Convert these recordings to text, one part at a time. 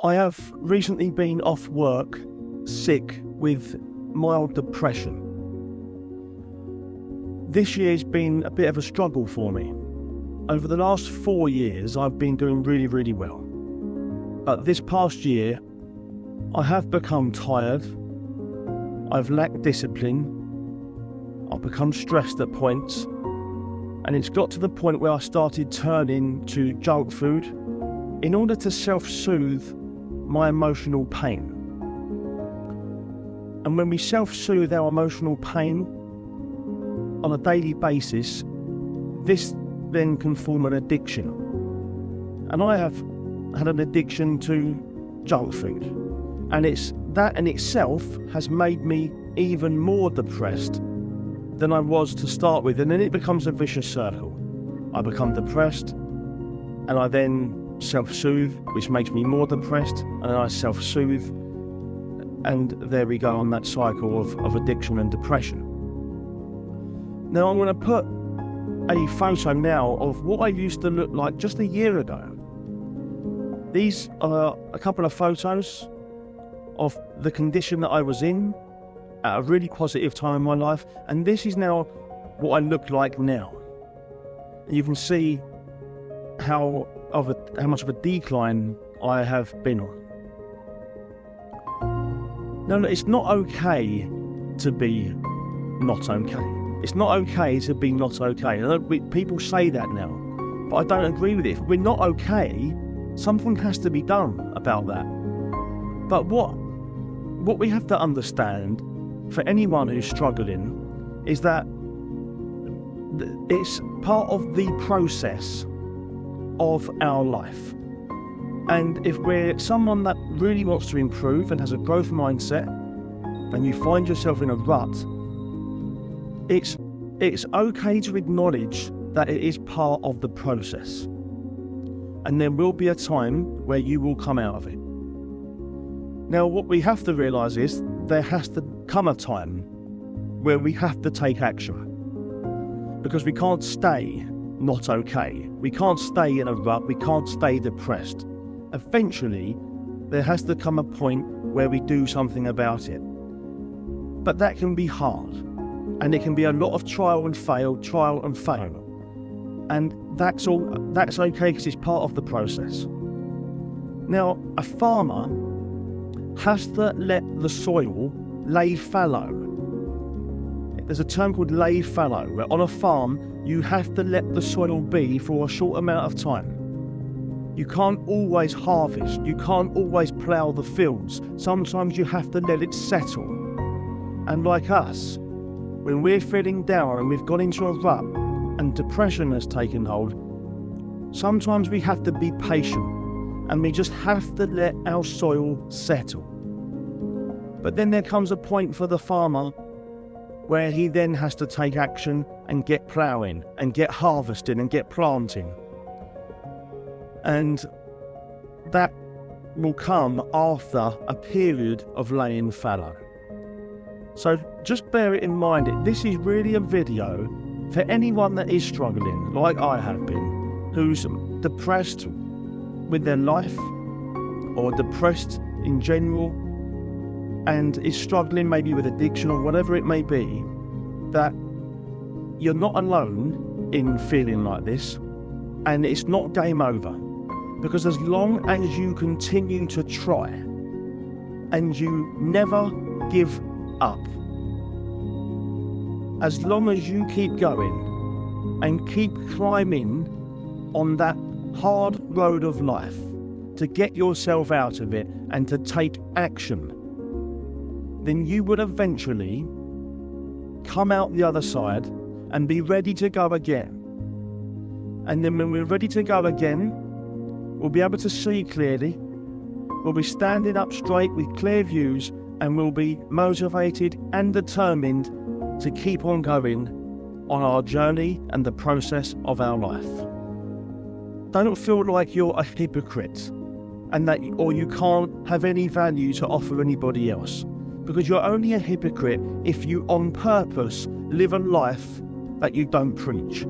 I have recently been off work sick with mild depression. This year's been a bit of a struggle for me. Over the last 4 years, I've been doing really well. But this past year, I have become tired, I've lacked discipline, I've become stressed at points, and it's got to the point where I started turning to junk food in order to self-soothe my emotional pain. And when we self-soothe our emotional pain on a daily basis, this then can form an addiction. And I have had an addiction to junk food. And it's that in itself has made me even more depressed than I was to start with. And then it becomes a vicious circle. I become depressed, and I then self-soothe, which makes me more depressed, and then I self-soothe, and there we go on that cycle of addiction and depression. Now I'm going to put a photo now of what I used to look like just a year ago. These are a couple of photos of the condition that I was in at a really positive time in my life, and this is now what I look like now. And you can see how much of a decline I have been on. No, it's not okay to be not okay. It's not okay to be not okay. People say that now, but I don't agree with it. If we're not okay, something has to be done about that. But what we have to understand for anyone who's struggling is that it's part of the process of our life. And if we're someone that really wants to improve and has a growth mindset, and you find yourself in a rut, it's okay to acknowledge that it is part of the process. And there will be a time where you will come out of it. Now, what we have to realise is there has to come a time where we have to take action. Because we can't stay not okay. We can't stay in a rut. We can't stay depressed. Eventually, there has to come a point where we do something about it. But that can be hard. And it can be a lot of trial and fail. And that's okay because it's part of the process. Now, a farmer has to let the soil lay fallow. There's a term called lay fallow, where on a farm, you have to let the soil be for a short amount of time. You can't always harvest. You can't always plough the fields. Sometimes you have to let it settle. And like us, when we're feeling down and we've got into a rut and depression has taken hold, sometimes we have to be patient and we just have to let our soil settle. But then there comes a point for the farmer where he then has to take action and get ploughing and get harvesting and get planting. And that will come after a period of laying fallow. So just bear it in mind, this is really a video for anyone that is struggling, like I have been, who's depressed with their life or depressed in general, and is struggling maybe with addiction or whatever it may be, that you're not alone in feeling like this, and it's not game over. Because as long as you continue to try and you never give up, as long as you keep going and keep climbing on that hard road of life to get yourself out of it and to take action, then you would eventually come out the other side and be ready to go again. And then when we're ready to go again, we'll be able to see clearly, we'll be standing up straight with clear views, and we'll be motivated and determined to keep on going on our journey and the process of our life. Don't feel like you're a hypocrite or you can't have any value to offer anybody else. Because you're only a hypocrite if you on purpose live a life that you don't preach.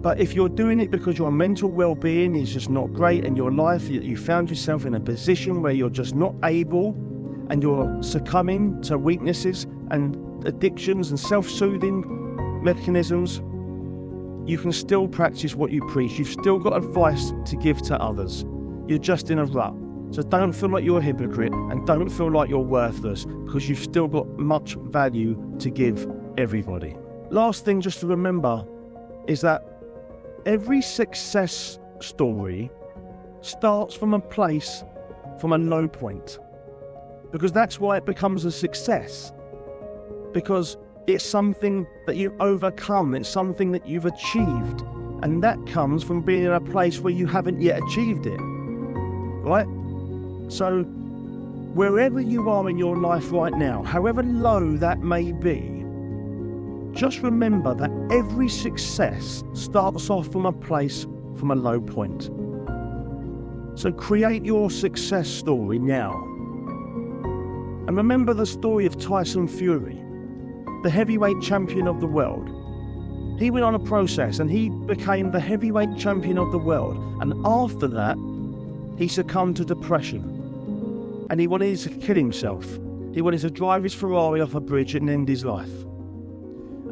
But if you're doing it because your mental well-being is just not great and your life, you found yourself in a position where you're just not able and you're succumbing to weaknesses and addictions and self-soothing mechanisms, you can still practice what you preach. You've still got advice to give to others. You're just in a rut. So don't feel like you're a hypocrite and don't feel like you're worthless, because you've still got much value to give everybody. Last thing just to remember is that every success story starts from a place, from a low point, because that's why it becomes a success, because it's something that you've overcome, it's something that you've achieved, and that comes from being in a place where you haven't yet achieved it, right? So wherever you are in your life right now, however low that may be, just remember that every success starts off from a place, from a low point. So create your success story now. And remember the story of Tyson Fury, the heavyweight champion of the world. He went on a process and he became the heavyweight champion of the world. And after that, he succumbed to depression. And he wanted to kill himself. He wanted to drive his Ferrari off a bridge and end his life.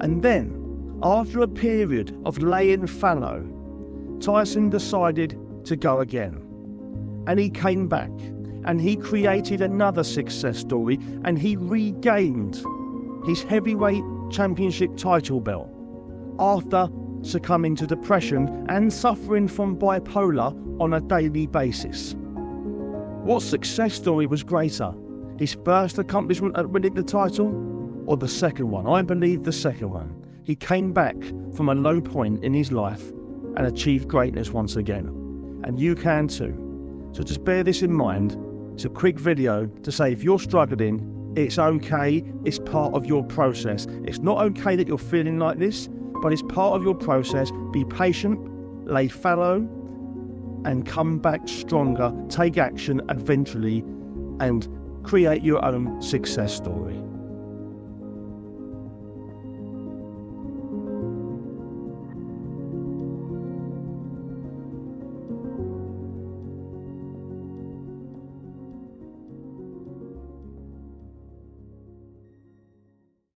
And then, after a period of laying fallow, Tyson decided to go again. And he came back, and he created another success story, and he regained his heavyweight championship title belt after succumbing to depression and suffering from bipolar on a daily basis. What success story was greater? His first accomplishment at winning the title, or the second one? I believe the second one. He came back from a low point in his life and achieved greatness once again. And you can too. So just bear this in mind. It's a quick video to say if you're struggling, it's okay, it's part of your process. It's not okay that you're feeling like this, but it's part of your process. Be patient, lay fallow, and come back stronger, take action eventually, and create your own success story.